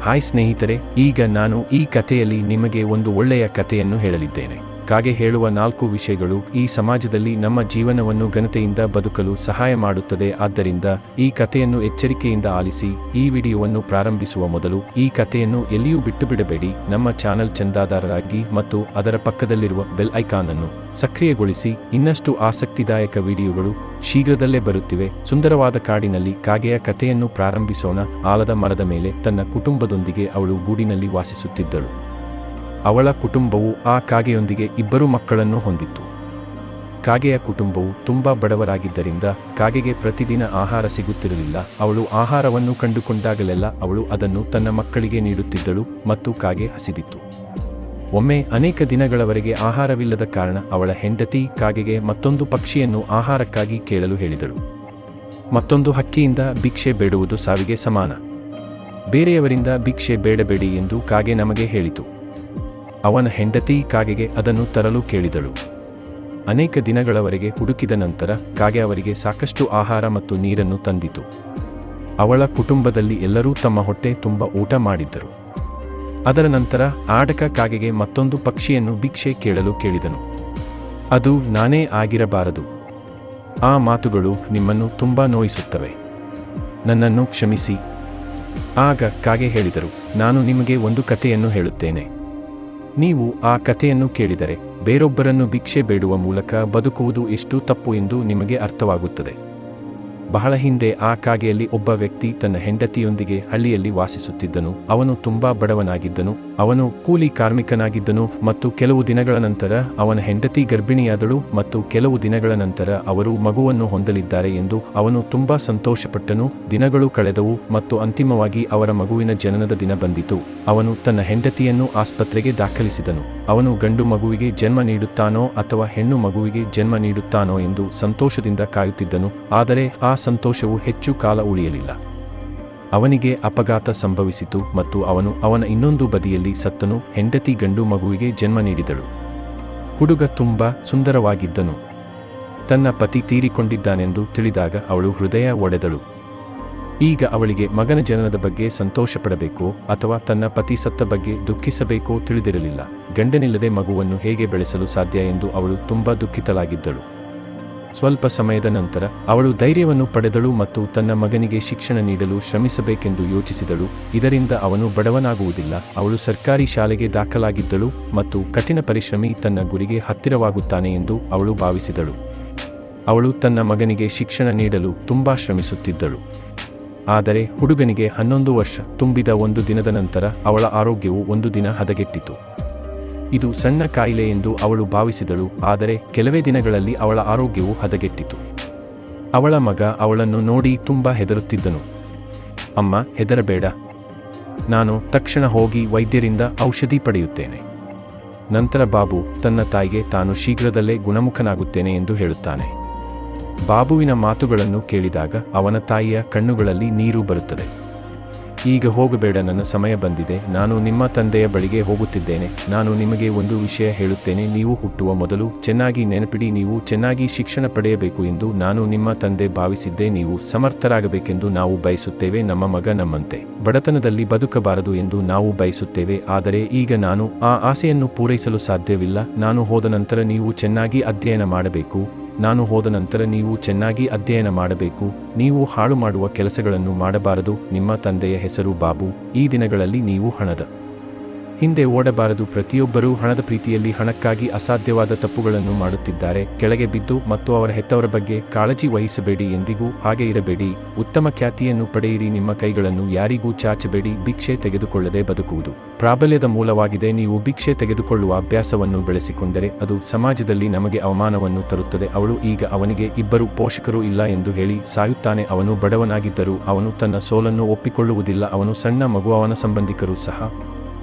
Hi ಸ್ನೇಹಿತರೆ, ಈಗ ನಾನು ಈ ಕಥೆಯಲ್ಲಿ ನಿಮಗೆ ಒಂದು ಒಳ್ಳೆಯ ಕಥೆಯನ್ನು ಹೇಳಲಿದ್ದೇನೆ. ಕಾಗೆ ಹೇಳುವ 4 ವಿಷಯಗಳು ಈ ಸಮಾಜದಲ್ಲಿ ನಮ್ಮ ಜೀವನವನ್ನು ಘನತೆಯಿಂದ ಬದುಕಲು ಸಹಾಯ ಮಾಡುತ್ತದೆ. ಆದ್ದರಿಂದ ಈ ಕಥೆಯನ್ನು ಎಚ್ಚರಿಕೆಯಿಂದ ಆಲಿಸಿ. ಈ ವಿಡಿಯೋವನ್ನು ಪ್ರಾರಂಭಿಸುವ ಮೊದಲು ಈ ಕಥೆಯನ್ನು ಎಲ್ಲಿಯೂ ಬಿಟ್ಟುಬಿಡಬೇಡಿ. ನಮ್ಮ ಚಾನೆಲ್ ಚಂದಾದಾರರಾಗಿ ಮತ್ತು ಅದರ ಪಕ್ಕದಲ್ಲಿರುವ ಬೆಲ್ ಐಕಾನ್ ಅನ್ನು ಸಕ್ರಿಯಗೊಳಿಸಿ. ಇನ್ನಷ್ಟು ಆಸಕ್ತಿದಾಯಕ ವಿಡಿಯೋಗಳು ಶೀಘ್ರದಲ್ಲೇ ಬರುತ್ತಿವೆ. ಸುಂದರವಾದ ಕಾಡಿನಲ್ಲಿ ಕಾಗೆಯ ಕಥೆಯನ್ನು ಪ್ರಾರಂಭಿಸೋಣ. ಆಲದ ಮರದ ಮೇಲೆ ತನ್ನ ಕುಟುಂಬದೊಂದಿಗೆ ಅವಳು ಗೂಡಿನಲ್ಲಿ ವಾಸಿಸುತ್ತಿದ್ದಳು. ಅವಳ ಕುಟುಂಬವು ಆ ಕಾಗೆಯೊಂದಿಗೆ 2 ಮಕ್ಕಳನ್ನು ಹೊಂದಿತ್ತು. ಕಾಗೆಯ ಕುಟುಂಬವು ತುಂಬಾ ಬಡವರಾಗಿದ್ದರಿಂದ ಕಾಗೆಗೆ ಪ್ರತಿದಿನ ಆಹಾರ ಸಿಗುತ್ತಿರಲಿಲ್ಲ. ಅವಳು ಆಹಾರವನ್ನು ಕಂಡುಕೊಂಡಾಗಲೆಲ್ಲ ಅವಳು ಅದನ್ನು ತನ್ನ ಮಕ್ಕಳಿಗೆ ನೀಡುತ್ತಿದ್ದಳು ಮತ್ತು ಕಾಗೆ ಹಸಿದಿತ್ತು. ಒಮ್ಮೆ ಅನೇಕ ದಿನಗಳವರೆಗೆ ಆಹಾರವಿಲ್ಲದ ಕಾರಣ ಅವಳ ಹೆಂಡತಿ ಕಾಗೆಗೆ ಮತ್ತೊಂದು ಪಕ್ಷಿಯನ್ನು ಆಹಾರಕ್ಕಾಗಿ ಕೇಳಲು ಹೇಳಿದಳು. ಮತ್ತೊಂದು ಹಕ್ಕಿಯಿಂದ ಭಿಕ್ಷೆ ಬೇಡುವುದು ಸಾವಿಗೆ ಸಮಾನ. ಬೇರೆಯವರಿಂದ ಭಿಕ್ಷೆ ಬೇಡಬೇಡಿ ಎಂದು ಕಾಗೆ ನಮಗೆ ಹೇಳಿತು. ಅವನ ಹೆಂಡತಿ ಕಾಗೆಗೆ ಅದನ್ನು ತರಲು ಕೇಳಿದಳು. ಅನೇಕ ದಿನಗಳವರೆಗೆ ಹುಡುಕಿದ ನಂತರ ಕಾಗೆ ಅವರಿಗೆ ಸಾಕಷ್ಟು ಆಹಾರ ಮತ್ತು ನೀರನ್ನು ತಂದಿತು. ಅವಳ ಕುಟುಂಬದಲ್ಲಿ ಎಲ್ಲರೂ ತಮ್ಮ ಹೊಟ್ಟೆ ತುಂಬ ಊಟ ಮಾಡಿದ್ದರು. ಅದರ ನಂತರ ಆಡಕ ಕಾಗೆಗೆ ಮತ್ತೊಂದು ಪಕ್ಷಿಯನ್ನು ಭಿಕ್ಷೆ ಕೇಳಲು ಕೇಳಿದನು. ಅದು ನಾನೇ ಆಗಿರಬಾರದು. ಆ ಮಾತುಗಳು ನಿಮ್ಮನ್ನು ತುಂಬಾ ನೋಯಿಸುತ್ತವೆ. ನನ್ನನ್ನು ಕ್ಷಮಿಸಿ. ಆಗ ಕಾಗೆ ಹೇಳಿದರು, ನಾನು ನಿಮಗೆ ಒಂದು ಕಥೆಯನ್ನು ಹೇಳುತ್ತೇನೆ. ನೀವು ಆ ಕಥೆಯನ್ನು ಕೇಳಿದರೆ ಬೇರೊಬ್ಬರನ್ನು ಭಿಕ್ಷೆ ಬೇಡುವ ಮೂಲಕ ಬದುಕುವುದು ಎಷ್ಟು ತಪ್ಪು ಎಂದು ನಿಮಗೆ ಅರ್ಥವಾಗುತ್ತದೆ. ಬಹಳ ಹಿಂದೆ ಆ ಕಾಗೆಯಲ್ಲಿ ಒಬ್ಬ ವ್ಯಕ್ತಿ ತನ್ನ ಹೆಂಡತಿಯೊಂದಿಗೆ ಹಳ್ಳಿಯಲ್ಲಿ ವಾಸಿಸುತ್ತಿದ್ದನು. ಅವನು ತುಂಬಾ ಬಡವನಾಗಿದ್ದನು. ಅವನು ಕೂಲಿ ಕಾರ್ಮಿಕನಾಗಿದ್ದನು ಮತ್ತು ಕೆಲವು ದಿನಗಳ ನಂತರ ಅವನ ಹೆಂಡತಿ ಗರ್ಭಿಣಿಯಾದಳು ಮತ್ತು ಕೆಲವು ದಿನಗಳ ನಂತರ ಅವರು ಮಗುವನ್ನು ಹೊಂದಲಿದ್ದಾರೆ ಎಂದು ಅವನು ತುಂಬಾ ಸಂತೋಷಪಟ್ಟನು. ದಿನಗಳು ಕಳೆದವು ಮತ್ತು ಅಂತಿಮವಾಗಿ ಅವರ ಮಗುವಿನ ಜನನದ ದಿನ ಬಂದಿತು. ಅವನು ತನ್ನ ಹೆಂಡತಿಯನ್ನು ಆಸ್ಪತ್ರೆಗೆ ದಾಖಲಿಸಿದನು. ಅವನು ಗಂಡು ಮಗುವಿಗೆ ಜನ್ಮ ನೀಡುತ್ತಾನೋ ಅಥವಾ ಹೆಣ್ಣು ಮಗುವಿಗೆ ಜನ್ಮ ನೀಡುತ್ತಾನೋ ಎಂದು ಸಂತೋಷದಿಂದ ಕಾಯುತ್ತಿದ್ದನು. ಆದರೆ ಆ ಸಂತೋಷವು ಹೆಚ್ಚು ಕಾಲ ಉಳಿಯಲಿಲ್ಲ. ಅವನಿಗೆ ಅಪಘಾತ ಸಂಭವಿಸಿತು ಮತ್ತು ಅವನು ಅವನ ಇನ್ನೊಂದು ಬದಿಯಲ್ಲಿ ಸತ್ತನು. ಹೆಂಡತಿ ಗಂಡು ಮಗುವಿಗೆ ಜನ್ಮ ನೀಡಿದಳು. ಹುಡುಗ ತುಂಬಾ ಸುಂದರವಾಗಿದ್ದನು. ತನ್ನ ಪತಿ ತೀರಿಕೊಂಡಿದ್ದಾನೆಂದು ತಿಳಿದಾಗ ಅವಳು ಹೃದಯ ಒಡೆದಳು. ಈಗ ಅವಳಿಗೆ ಮಗನ ಜನನದ ಬಗ್ಗೆ ಸಂತೋಷಪಡಬೇಕೋ ಅಥವಾ ತನ್ನ ಪತಿ ಸತ್ತ ಬಗ್ಗೆ ದುಃಖಿಸಬೇಕೋ ತಿಳಿದಿರಲಿಲ್ಲ. ಗಂಡನಿಲ್ಲದೆ ಮಗುವನ್ನು ಹೇಗೆ ಬೆಳೆಸಲು ಸಾಧ್ಯ ಎಂದು ಅವಳು ತುಂಬಾ ದುಃಖಿತಳಾಗಿದ್ದಳು. ಸ್ವಲ್ಪ ಸಮಯದ ನಂತರ ಅವಳು ಧೈರ್ಯವನ್ನು ಪಡೆದಳು ಮತ್ತು ತನ್ನ ಮಗನಿಗೆ ಶಿಕ್ಷಣ ನೀಡಲು ಶ್ರಮಿಸಬೇಕೆಂದು ಯೋಚಿಸಿದಳು. ಇದರಿಂದ ಅವನು ಬಡವನಾಗುವುದಿಲ್ಲ. ಅವಳು ಸರ್ಕಾರಿ ಶಾಲೆಗೆ ದಾಖಲಾಗಿದ್ದಳು ಮತ್ತು ಕಠಿಣ ಪರಿಶ್ರಮಿ ತನ್ನ ಗುರಿಗೆ ಹತ್ತಿರವಾಗುತ್ತಾನೆ ಎಂದು ಅವಳು ಭಾವಿಸಿದಳು. ಅವಳು ತನ್ನ ಮಗನಿಗೆ ಶಿಕ್ಷಣ ನೀಡಲು ತುಂಬಾ ಶ್ರಮಿಸುತ್ತಿದ್ದಳು. ಆದರೆ ಹುಡುಗನಿಗೆ 11 ವರ್ಷ ತುಂಬಿದ ಒಂದು ದಿನದ ನಂತರ ಅವಳ ಆರೋಗ್ಯವು ಒಂದು ದಿನ ಹದಗೆಟ್ಟಿತು. ಇದು ಸಣ್ಣ ಕಾಯಿಲೆ ಎಂದು ಅವಳು ಭಾವಿಸಿದಳು. ಆದರೆ ಕೆಲವೇ ದಿನಗಳಲ್ಲಿ ಅವಳ ಆರೋಗ್ಯವು ಹದಗೆಟ್ಟಿತು. ಅವಳ ಮಗ ಅವಳನ್ನು ನೋಡಿ ತುಂಬಾ ಹೆದರುತ್ತಿದ್ದನು. ಅಮ್ಮ, ಹೆದರಬೇಡ. ನಾನು ತಕ್ಷಣ ಹೋಗಿ ವೈದ್ಯರಿಂದ ಔಷಧಿ ಪಡೆಯುತ್ತೇನೆ. ನಂತರ ಬಾಬು ತನ್ನ ತಾಯಿಗೆ ತಾನು ಶೀಘ್ರದಲ್ಲೇ ಗುಣಮುಖನಾಗುತ್ತೇನೆ ಎಂದು ಹೇಳುತ್ತಾನೆ. ಬಾಬುವಿನ ಮಾತುಗಳನ್ನು ಕೇಳಿದಾಗ ಅವನ ತಾಯಿಯ ಕಣ್ಣುಗಳಲ್ಲಿ ನೀರು ಬರುತ್ತದೆ. ಈಗ ಹೋಗಬೇಡ, ನನ್ನ ಸಮಯ ಬಂದಿದೆ. ನಾನು ನಿಮ್ಮ ತಂದೆಯ ಬಳಿಗೆ ಹೋಗುತ್ತಿದ್ದೇನೆ. ನಾನು ನಿಮಗೆ ಒಂದು ವಿಷಯ ಹೇಳುತ್ತೇನೆ. ನೀವು ಹುಟ್ಟುವ ಮೊದಲು ಚೆನ್ನಾಗಿ ನೆನಪಿಡಿ, ನೀವು ಚೆನ್ನಾಗಿ ಶಿಕ್ಷಣ ಪಡೆಯಬೇಕು ಎಂದು ನಾನು ನಿಮ್ಮ ತಂದೆ ಭಾವಿಸಿದ್ದೆ. ನೀವು ಸಮರ್ಥರಾಗಬೇಕೆಂದು ನಾವು ಬಯಸುತ್ತೇವೆ. ನಮ್ಮ ಮಗ ನಮ್ಮಂತೆ ಬಡತನದಲ್ಲಿ ಬದುಕಬಾರದು ಎಂದು ನಾವು ಬಯಸುತ್ತೇವೆ. ಆದರೆ ಈಗ ನಾನು ಆ ಆಸೆಯನ್ನು ಪೂರೈಸಲು ಸಾಧ್ಯವಿಲ್ಲ. ನಾನು ಹೋದ ನಂತರ ನೀವು ಚೆನ್ನಾಗಿ ಅಧ್ಯಯನ ಮಾಡಬೇಕು. ನೀವು ಹಾಳು ಮಾಡುವ ಕೆಲಸಗಳನ್ನು ಮಾಡಬಾರದು. ನಿಮ್ಮ ತಂದೆಯ ಹೆಸರು ಬಾಬು. ಈ ದಿನಗಳಲ್ಲಿ ನೀವು ಹಣದ ಹಿಂದೆ ಓಡಬಾರದು. ಪ್ರತಿಯೊಬ್ಬರೂ ಹಣದ ಪ್ರೀತಿಯಲ್ಲಿ ಹಣಕ್ಕಾಗಿ ಅಸಾಧ್ಯವಾದ ತಪ್ಪುಗಳನ್ನು ಮಾಡುತ್ತಿದ್ದಾರೆ. ಕೆಳಗೆ ಬಿದ್ದು ಮತ್ತು ಅವರ ಹೆತ್ತವರ ಬಗ್ಗೆ ಕಾಳಜಿ ವಹಿಸಬೇಡಿ. ಎಂದಿಗೂ ಹಾಗೆ ಇರಬೇಡಿ. ಉತ್ತಮ ಖ್ಯಾತಿಯನ್ನು ಪಡೆಯಿರಿ. ನಿಮ್ಮ ಕೈಗಳನ್ನು ಯಾರಿಗೂ ಚಾಚಬೇಡಿ. ಭಿಕ್ಷೆ ತೆಗೆದುಕೊಳ್ಳದೆ ಬದುಕುವುದು ಪ್ರಾಬಲ್ಯದ ಮೂಲವಾಗಿದೆ. ನೀವು ಭಿಕ್ಷೆ ತೆಗೆದುಕೊಳ್ಳುವ ಅಭ್ಯಾಸವನ್ನು ಬೆಳೆಸಿಕೊಂಡರೆ ಅದು ಸಮಾಜದಲ್ಲಿ ನಮಗೆ ಅವಮಾನವನ್ನು ತರುತ್ತದೆ. ಅವಳು ಈಗ ಅವನಿಗೆ 2 ಪೋಷಕರು ಇಲ್ಲ ಎಂದು ಹೇಳಿ ಸಾಯುತ್ತಾನೆ. ಅವನು ಬಡವನಾಗಿದ್ದರೂ ಅವನು ತನ್ನ ಸೋಲನ್ನು ಒಪ್ಪಿಕೊಳ್ಳುವುದಿಲ್ಲ. ಅವನು ಸಣ್ಣ ಮಗು. ಅವನ ಸಂಬಂಧಿಕರು ಸಹ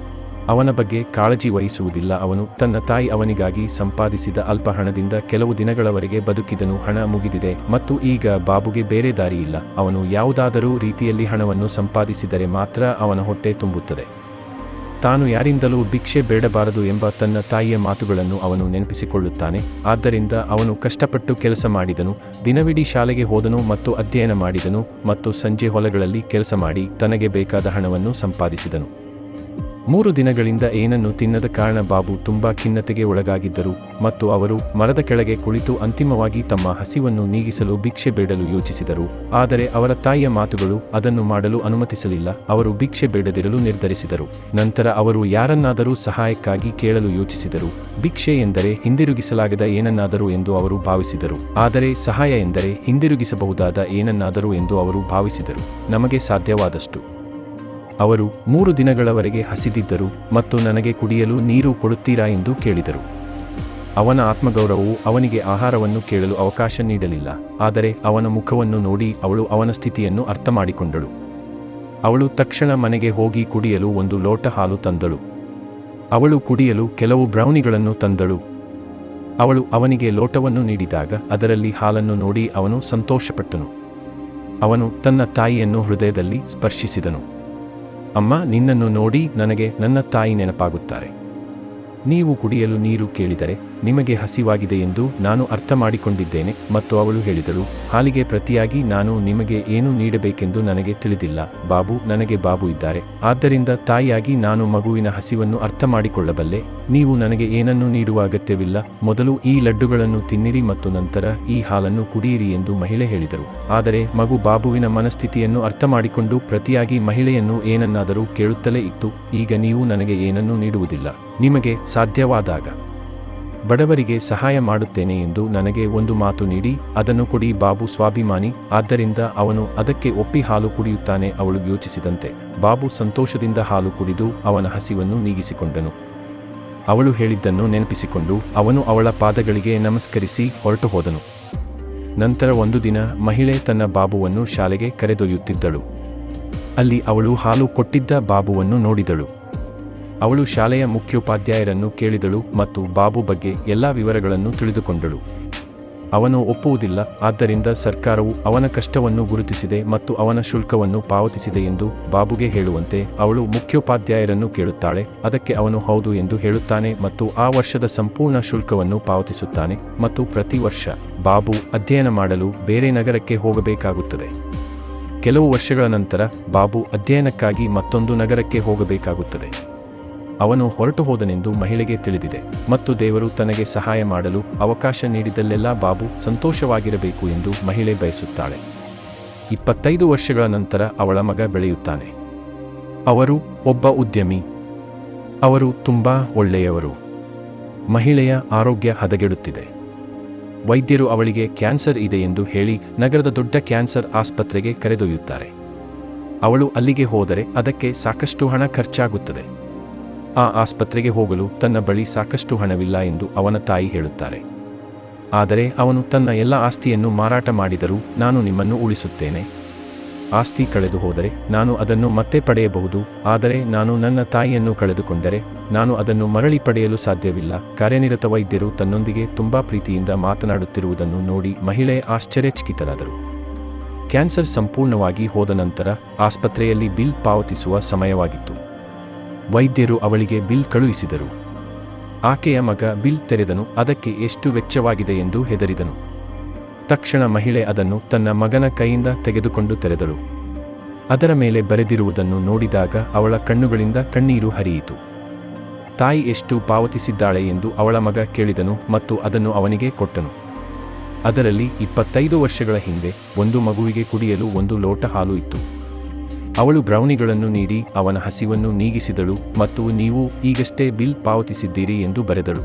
ಅವನ ಬಗ್ಗೆ ಕಾಳಜಿ ವಹಿಸುವುದಿಲ್ಲ. ಅವನು ತನ್ನ ತಾಯಿ ಅವನಿಗಾಗಿ ಸಂಪಾದಿಸಿದ ಅಲ್ಪ ಹಣದಿಂದ ಕೆಲವು ದಿನಗಳವರೆಗೆ ಬದುಕಿದನು. ಹಣ ಮುಗಿದಿದೆ ಮತ್ತು ಈಗ ಬಾಬುಗೆ ಬೇರೆ ದಾರಿಯಿಲ್ಲ. ಅವನು ಯಾವುದಾದರೂ ರೀತಿಯಲ್ಲಿ ಹಣವನ್ನು ಸಂಪಾದಿಸಿದರೆ ಮಾತ್ರ ಅವನ ಹೊಟ್ಟೆ ತುಂಬುತ್ತದೆ. ತಾನು ಯಾರಿಂದಲೂ ಭಿಕ್ಷೆ ಬೇಡಬಾರದು ಎಂಬ ತನ್ನ ತಾಯಿಯ ಮಾತುಗಳನ್ನು ಅವನು ನೆನಪಿಸಿಕೊಳ್ಳುತ್ತಾನೆ. ಆದ್ದರಿಂದ ಅವನು ಕಷ್ಟಪಟ್ಟು ಕೆಲಸ ಮಾಡಿದನು, ದಿನವಿಡೀ ಶಾಲೆಗೆ ಹೋದನು ಮತ್ತು ಅಧ್ಯಯನ ಮಾಡಿದನು ಮತ್ತು ಸಂಜೆ ಹೊಲಗಳಲ್ಲಿ ಕೆಲಸ ಮಾಡಿ ತನಗೆ ಬೇಕಾದ ಹಣವನ್ನು ಸಂಪಾದಿಸಿದನು. 3 ದಿನಗಳಿಂದ ಏನನ್ನು ತಿನ್ನದ ಕಾರಣ ಬಾಬು ತುಂಬಾ ಖಿನ್ನತೆಗೆ ಒಳಗಾಗಿದ್ದರು ಮತ್ತು ಅವರು ಮರದ ಕೆಳಗೆ ಕುಳಿತು ಅಂತಿಮವಾಗಿ ತಮ್ಮ ಹಸಿವನ್ನು ನೀಗಿಸಲು ಭಿಕ್ಷೆ ಬೇಡಲು ಯೋಚಿಸಿದರು. ಆದರೆ ಅವರ ತಾಯಿಯ ಮಾತುಗಳು ಅದನ್ನು ಮಾಡಲು ಅನುಮತಿಸಲಿಲ್ಲ. ಅವರು ಭಿಕ್ಷೆ ಬೇಡದಿರಲು ನಿರ್ಧರಿಸಿದರು. ನಂತರ ಅವರು ಯಾರನ್ನಾದರೂ ಸಹಾಯಕ್ಕಾಗಿ ಕೇಳಲು ಯೋಚಿಸಿದರು. ಭಿಕ್ಷೆ ಎಂದರೆ ಹಿಂದಿರುಗಿಸಲಾಗದ ಏನನ್ನಾದರೂ ಎಂದು ಅವರು ಭಾವಿಸಿದರು. ಆದರೆ ಸಹಾಯ ಎಂದರೆ ಹಿಂದಿರುಗಿಸಬಹುದಾದ ಏನನ್ನಾದರೂ ಎಂದು ಅವರು ಭಾವಿಸಿದರು. ನಮಗೆ ಸಾಧ್ಯವಾದಷ್ಟು. ಅವರು 3 ದಿನಗಳವರೆಗೆ ಹಸಿದಿದ್ದರು ಮತ್ತು ನನಗೆ ಕುಡಿಯಲು ನೀರು ಕೊಡುತ್ತೀರಾ ಎಂದು ಕೇಳಿದರು. ಅವನ ಆತ್ಮಗೌರವವು ಅವನಿಗೆ ಆಹಾರವನ್ನು ಕೇಳಲು ಅವಕಾಶ ನೀಡಲಿಲ್ಲ. ಆದರೆ ಅವನ ಮುಖವನ್ನು ನೋಡಿ ಅವಳು ಅವನ ಸ್ಥಿತಿಯನ್ನು ಅರ್ಥಮಾಡಿಕೊಂಡಳು. ಅವಳು ತಕ್ಷಣ ಮನೆಗೆ ಹೋಗಿ ಕುಡಿಯಲು 1 ಲೋಟ ಹಾಲು ತಂದಳು. ಅವಳು ಕುಡಿಯಲು ಕೆಲವು ಬ್ರೌನಿಗಳನ್ನು ತಂದಳು. ಅವಳು ಅವನಿಗೆ ಲೋಟವನ್ನು ನೀಡಿದಾಗ ಅದರಲ್ಲಿ ಹಾಲನ್ನು ನೋಡಿ ಅವನು ಸಂತೋಷಪಟ್ಟನು. ಅವನು ತನ್ನ ತಾಯಿಯನ್ನು ಹೃದಯದಲ್ಲಿ ಸ್ಪರ್ಶಿಸಿದನು. ಅಮ್ಮ, ನಿನ್ನನ್ನು ನೋಡಿ ನನಗೆ ನನ್ನ ತಾಯಿ ನೆನಪಾಗುತ್ತಾರೆ. ನೀವು ಕುಡಿಯಲು ನೀರು ಕೇಳಿದರೆ ನಿಮಗೆ ಹಸಿವಾಗಿದೆ ಎಂದು ನಾನು ಅರ್ಥ ಮಾಡಿಕೊಂಡಿದ್ದೇನೆ. ಮತ್ತು ಅವಳು ಹೇಳಿದಳು, ಹಾಲಿಗೆ ಪ್ರತಿಯಾಗಿ ನಾನು ನಿಮಗೆ ಏನು ನೀಡಬೇಕೆಂದು ನನಗೆ ತಿಳಿದಿಲ್ಲ. ಬಾಬು, ನನಗೆ ಬಾಬು ಇದ್ದಾರೆ. ಆದ್ದರಿಂದ ತಾಯಿಯಾಗಿ ನಾನು ಮಗುವಿನ ಹಸಿವನ್ನು ಅರ್ಥ ಮಾಡಿಕೊಳ್ಳಬಲ್ಲೆ. ನೀವು ನನಗೆ ಏನನ್ನೂ ನೀಡುವ ಅಗತ್ಯವಿಲ್ಲ. ಮೊದಲು ಈ ಲಡ್ಡುಗಳನ್ನು ತಿನ್ನಿರಿ ಮತ್ತು ನಂತರ ಈ ಹಾಲನ್ನು ಕುಡಿಯಿರಿ ಎಂದು ಮಹಿಳೆ ಹೇಳಿದರು. ಆದರೆ ಮಗು ಬಾಬುವಿನ ಮನಸ್ಥಿತಿಯನ್ನು ಅರ್ಥ ಮಾಡಿಕೊಂಡು ಪ್ರತಿಯಾಗಿ ಮಹಿಳೆಯನ್ನು ಏನನ್ನಾದರೂ ಕೇಳುತ್ತಲೇ ಇತ್ತು. ಈಗ ನೀವು ನನಗೆ ಏನನ್ನೂ ನೀಡುವುದಿಲ್ಲ. ನಿಮಗೆ ಸಾಧ್ಯವಾದಾಗ ಬಡವರಿಗೆ ಸಹಾಯ ಮಾಡುತ್ತೇನೆ ಎಂದು ನನಗೆ ಒಂದು ಮಾತು ನೀಡಿ ಅದನ್ನು ಕೊಡಿ. ಬಾಬು ಸ್ವಾಭಿಮಾನಿ, ಆದ್ದರಿಂದ ಅವನು ಅದಕ್ಕೆ ಒಪ್ಪಿ ಹಾಲು ಕುಡಿಯುತ್ತಾನೆ. ಅವಳು ಯೋಚಿಸಿದಂತೆ ಬಾಬು ಸಂತೋಷದಿಂದ ಹಾಲು ಕುಡಿದು ಅವನ ಹಸಿವನ್ನು ನೀಗಿಸಿಕೊಂಡನು. ಅವಳು ಹೇಳಿದ್ದನ್ನು ನೆನಪಿಸಿಕೊಂಡು ಅವನು ಅವಳ ಪಾದಗಳಿಗೆ ನಮಸ್ಕರಿಸಿ ಹೊರಟು ಹೋದನು. ನಂತರ ಒಂದು ದಿನ ಮಹಿಳೆ ತನ್ನ ಬಾಬುವನ್ನು ಶಾಲೆಗೆ ಕರೆದೊಯ್ಯುತ್ತಿದ್ದಳು. ಅಲ್ಲಿ ಅವಳು ಹಾಲು ಕೊಟ್ಟಿದ್ದ ಬಾಬುವನ್ನು ನೋಡಿದಳು. ಅವಳು ಶಾಲೆಯ ಮುಖ್ಯೋಪಾಧ್ಯಾಯರನ್ನು ಕೇಳಿದಳು ಮತ್ತು ಬಾಬು ಬಗ್ಗೆ ಎಲ್ಲ ವಿವರಗಳನ್ನು ತಿಳಿದುಕೊಂಡಳು. ಅವನು ಒಪ್ಪುವುದಿಲ್ಲ. ಆದ್ದರಿಂದ ಸರ್ಕಾರವು ಅವನ ಕಷ್ಟವನ್ನು ಗುರುತಿಸಿದೆ ಮತ್ತು ಅವನ ಶುಲ್ಕವನ್ನು ಪಾವತಿಸಿದೆ ಎಂದು ಬಾಬುಗೆ ಹೇಳುವಂತೆ ಅವಳು ಮುಖ್ಯೋಪಾಧ್ಯಾಯರನ್ನು ಕೇಳುತ್ತಾಳೆ. ಅದಕ್ಕೆ ಅವನು ಹೌದು ಎಂದು ಹೇಳುತ್ತಾನೆ ಮತ್ತು ಆ ವರ್ಷದ ಸಂಪೂರ್ಣ ಶುಲ್ಕವನ್ನು ಪಾವತಿಸುತ್ತಾನೆ. ಮತ್ತು ಪ್ರತಿ ವರ್ಷ ಬಾಬು ಅಧ್ಯಯನ ಮಾಡಲು ಬೇರೆ ನಗರಕ್ಕೆ ಹೋಗಬೇಕಾಗುತ್ತದೆ. ಕೆಲವು ವರ್ಷಗಳ ನಂತರ ಬಾಬು ಅಧ್ಯಯನಕ್ಕಾಗಿ ಮತ್ತೊಂದು ನಗರಕ್ಕೆ ಹೋಗಬೇಕಾಗುತ್ತದೆ. ಅವನು ಹೊರಟು ಹೋದನೆಂದು ಮಹಿಳೆಗೆ ತಿಳಿದಿದೆ ಮತ್ತು ದೇವರು ತನಗೆ ಸಹಾಯ ಮಾಡಲು ಅವಕಾಶ ನೀಡಿದಲ್ಲೆಲ್ಲ ಬಾಬು ಸಂತೋಷವಾಗಿರಬೇಕು ಎಂದು ಮಹಿಳೆ ಬಯಸುತ್ತಾಳೆ. 25 ವರ್ಷಗಳ ನಂತರ ಅವಳ ಮಗ ಬೆಳೆಯುತ್ತಾನೆ. ಅವರು ಒಬ್ಬ ಉದ್ಯಮಿ. ಅವರು ತುಂಬಾ ಒಳ್ಳೆಯವರು. ಮಹಿಳೆಯ ಆರೋಗ್ಯ ಹದಗೆಡುತ್ತಿದೆ. ವೈದ್ಯರು ಅವಳಿಗೆ ಕ್ಯಾನ್ಸರ್ ಇದೆ ಎಂದು ಹೇಳಿ ನಗರದ ದೊಡ್ಡ ಕ್ಯಾನ್ಸರ್ ಆಸ್ಪತ್ರೆಗೆ ಕರೆದೊಯ್ಯುತ್ತಾರೆ. ಅವಳು ಅಲ್ಲಿಗೆ ಹೋದರೆ ಅದಕ್ಕೆ ಸಾಕಷ್ಟು ಹಣ ಖರ್ಚಾಗುತ್ತದೆ. ಆ ಆಸ್ಪತ್ರೆಗೆ ಹೋಗಲು ತನ್ನ ಬಳಿ ಸಾಕಷ್ಟು ಹಣವಿಲ್ಲ ಎಂದು ಅವನ ತಾಯಿ ಹೇಳುತ್ತಾರೆ. ಆದರೆ ಅವನು ತನ್ನ ಎಲ್ಲ ಆಸ್ತಿಯನ್ನು ಮಾರಾಟ ಮಾಡಿದರೂ ನಾನು ನಿಮ್ಮನ್ನು ಉಳಿಸುತ್ತೇನೆ. ಆಸ್ತಿ ಕಳೆದು ಹೋದರೆ ನಾನು ಅದನ್ನು ಮತ್ತೆ ಪಡೆಯಬಹುದು, ಆದರೆ ನಾನು ನನ್ನ ತಾಯಿಯನ್ನು ಕಳೆದುಕೊಂಡರೆ ನಾನು ಅದನ್ನು ಮರಳಿ ಪಡೆಯಲು ಸಾಧ್ಯವಿಲ್ಲ. ಕಾರ್ಯನಿರತ ವೈದ್ಯರು ತನ್ನೊಂದಿಗೆ ತುಂಬಾ ಪ್ರೀತಿಯಿಂದ ಮಾತನಾಡುತ್ತಿರುವುದನ್ನು ನೋಡಿ ಮಹಿಳೆ ಆಶ್ಚರ್ಯಚಕಿತರಾದರು. ಕ್ಯಾನ್ಸರ್ ಸಂಪೂರ್ಣವಾಗಿ ಹೋದ ನಂತರ ಆಸ್ಪತ್ರೆಯಲ್ಲಿ ಬಿಲ್ ಪಾವತಿಸುವ ಸಮಯವಾಗಿತ್ತು. ವೈದ್ಯರು ಅವಳಿಗೆ ಬಿಲ್ ಕಳುಹಿಸಿದರು. ಆಕೆಯ ಮಗ ಬಿಲ್ ತೆರೆದನು. ಅದಕ್ಕೆ ಎಷ್ಟು ವೆಚ್ಚವಾಗಿದೆ ಎಂದು ಹೆದರಿದನು. ತಕ್ಷಣ ಮಹಿಳೆ ಅದನ್ನು ತನ್ನ ಮಗನ ಕೈಯಿಂದ ತೆಗೆದುಕೊಂಡು ತೆರೆದಳು. ಅದರ ಮೇಲೆ ಬರೆದಿರುವುದನ್ನು ನೋಡಿದಾಗ ಅವಳ ಕಣ್ಣುಗಳಿಂದ ಕಣ್ಣೀರು ಹರಿಯಿತು. ತಾಯಿ ಎಷ್ಟು ಪಾವತಿಸಿದ್ದಾಳೆ ಎಂದು ಅವಳ ಮಗ ಕೇಳಿದನು ಮತ್ತು ಅದನ್ನು ಅವನಿಗೆ ಕೊಟ್ಟನು. ಅದರಲ್ಲಿ 25 ವರ್ಷಗಳ ಹಿಂದೆ ಒಂದು ಮಗುವಿಗೆ ಕುಡಿಯಲು 1 ಲೋಟ ಹಾಲು ಇತ್ತು. ಅವಳು ಬ್ರೌನಿಗಳನ್ನು ನೀಡಿ ಅವನ ಹಸಿವನ್ನು ನೀಗಿಸಿದಳು ಮತ್ತು ನೀವು ಈಗಷ್ಟೇ ಬಿಲ್ ಪಾವತಿಸಿದ್ದೀರಿ ಎಂದು ಬರೆದಳು.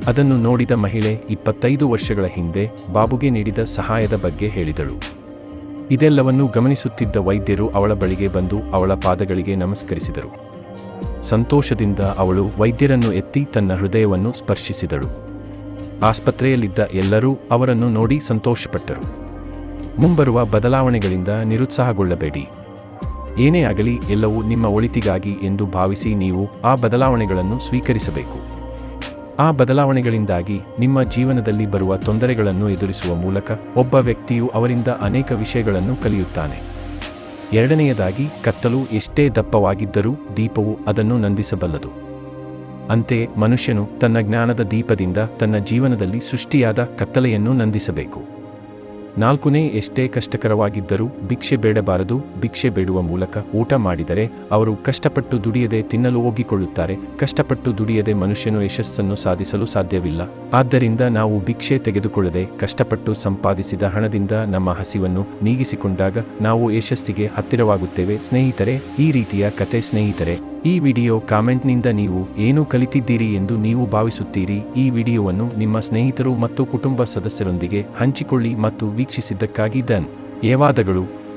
ಅದನ್ನು ನೋಡಿದ ಮಹಿಳೆ 25 ವರ್ಷಗಳ ಹಿಂದೆ ಬಾಬುಗೆ ನೀಡಿದ ಸಹಾಯದ ಬಗ್ಗೆ ಹೇಳಿದಳು. ಇದೆಲ್ಲವನ್ನೂ ಗಮನಿಸುತ್ತಿದ್ದ ವೈದ್ಯರು ಅವಳ ಬಳಿಗೆ ಬಂದು ಅವಳ ಪಾದಗಳಿಗೆ ನಮಸ್ಕರಿಸಿದರು. ಸಂತೋಷದಿಂದ ಅವಳು ವೈದ್ಯರನ್ನು ಎತ್ತಿ ತನ್ನ ಹೃದಯವನ್ನು ಸ್ಪರ್ಶಿಸಿದಳು. ಆಸ್ಪತ್ರೆಯಲ್ಲಿದ್ದ ಎಲ್ಲರೂ ಅವರನ್ನು ನೋಡಿ ಸಂತೋಷಪಟ್ಟರು. ಮುಂಬರುವ ಬದಲಾವಣೆಗಳಿಂದ ನಿರುತ್ಸಾಹಗೊಳ್ಳಬೇಡಿ. ಏನೇ ಆಗಲಿ ಎಲ್ಲವೂ ನಿಮ್ಮ ಒಳಿತಿಗಾಗಿ ಎಂದು ಭಾವಿಸಿ ನೀವು ಆ ಬದಲಾವಣೆಗಳನ್ನು ಸ್ವೀಕರಿಸಬೇಕು. ಆ ಬದಲಾವಣೆಗಳಿಂದಾಗಿ ನಿಮ್ಮ ಜೀವನದಲ್ಲಿ ಬರುವ ತೊಂದರೆಗಳನ್ನು ಎದುರಿಸುವ ಮೂಲಕ ಒಬ್ಬ ವ್ಯಕ್ತಿಯು ಅವರಿಂದ ಅನೇಕ ವಿಷಯಗಳನ್ನು ಕಲಿಯುತ್ತಾನೆ. ಎರಡನೆಯದಾಗಿ, ಕತ್ತಲು ಎಷ್ಟೇ ದಪ್ಪವಾಗಿದ್ದರೂ ದೀಪವು ಅದನ್ನು ನಂದಿಸಬಲ್ಲದು. ಅಂತೆಯೇ ಮನುಷ್ಯನು ತನ್ನ ಜ್ಞಾನದ ದೀಪದಿಂದ ತನ್ನ ಜೀವನದಲ್ಲಿ ಸೃಷ್ಟಿಯಾದ ಕತ್ತಲೆಯನ್ನು ನಂದಿಸಬೇಕು. ನಾಲ್ಕನೇ, ಎಷ್ಟೇ ಕಷ್ಟಕರವಾಗಿದ್ದರೂ ಭಿಕ್ಷೆ ಬೇಡಬಾರದು. ಭಿಕ್ಷೆ ಬೇಡುವ ಮೂಲಕ ಊಟ ಮಾಡಿದರೆ ಅವರು ಕಷ್ಟಪಟ್ಟು ದುಡಿಯದೆ ತಿನ್ನಲು ಒಗ್ಗಿಕೊಳ್ಳುತ್ತಾರೆ. ಕಷ್ಟಪಟ್ಟು ದುಡಿಯದೆ ಮನುಷ್ಯನು ಯಶಸ್ಸನ್ನು ಸಾಧಿಸಲು ಸಾಧ್ಯವಿಲ್ಲ. ಆದ್ದರಿಂದ ನಾವು ಭಿಕ್ಷೆ ತೆಗೆದುಕೊಳ್ಳದೆ ಕಷ್ಟಪಟ್ಟು ಸಂಪಾದಿಸಿದ ಹಣದಿಂದ ನಮ್ಮ ಹಸಿವನ್ನು ನೀಗಿಸಿಕೊಂಡಾಗ ನಾವು ಯಶಸ್ಸಿಗೆ ಹತ್ತಿರವಾಗುತ್ತೇವೆ. ಸ್ನೇಹಿತರೆ, ಈ ರೀತಿಯ ಕತೆ ಸ್ನೇಹಿತರೆ, ಈ ವಿಡಿಯೋ ಕಾಮೆಂಟ್ನಿಂದ ನೀವು ಏನು ಕಲಿತಿದ್ದೀರಿ ಎಂದು ನೀವು ಭಾವಿಸುತ್ತೀರಿ? ಈ ವಿಡಿಯೋವನ್ನು ನಿಮ್ಮ ಸ್ನೇಹಿತರು ಮತ್ತು ಕುಟುಂಬ ಸದಸ್ಯರೊಂದಿಗೆ ಹಂಚಿಕೊಳ್ಳಿ ಮತ್ತು ವೀಕ್ಷಿಸಿದ್ದಕ್ಕಾಗಿ ಧನ್ಯವಾದಗಳು.